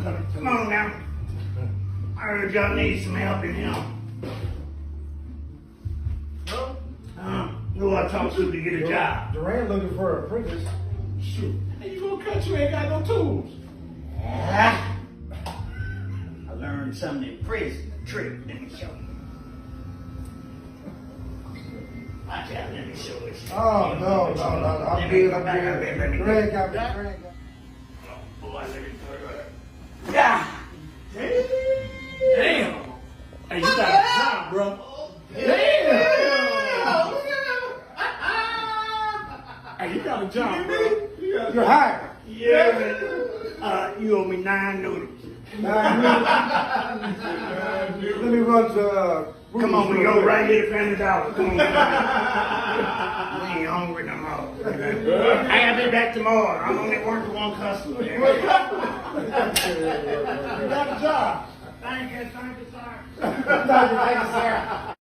Come on now. I heard y'all need some help in here. Who I talk to get a job? Duran looking for an apprentice. Shoot. How you gonna cut? You ain't got no tools. Yeah. I learned something in prison. A trick. Let me show you. Watch out. Let me show you. Oh, no. I'm good. Let me Duran got me. Oh, boy, let me go. Yeah. Damn. Hey, you got a job, bro. Damn. Hey, you got a job, bro. You're hired. Yeah, man. You owe me 9 noodles. Let me run to. Come on, we go right here to Family Dollar. Come on. We ain't hungry no more. I'll be back tomorrow. I'm only working one customer. You got a job. Thank you, sir. Thank you, sir.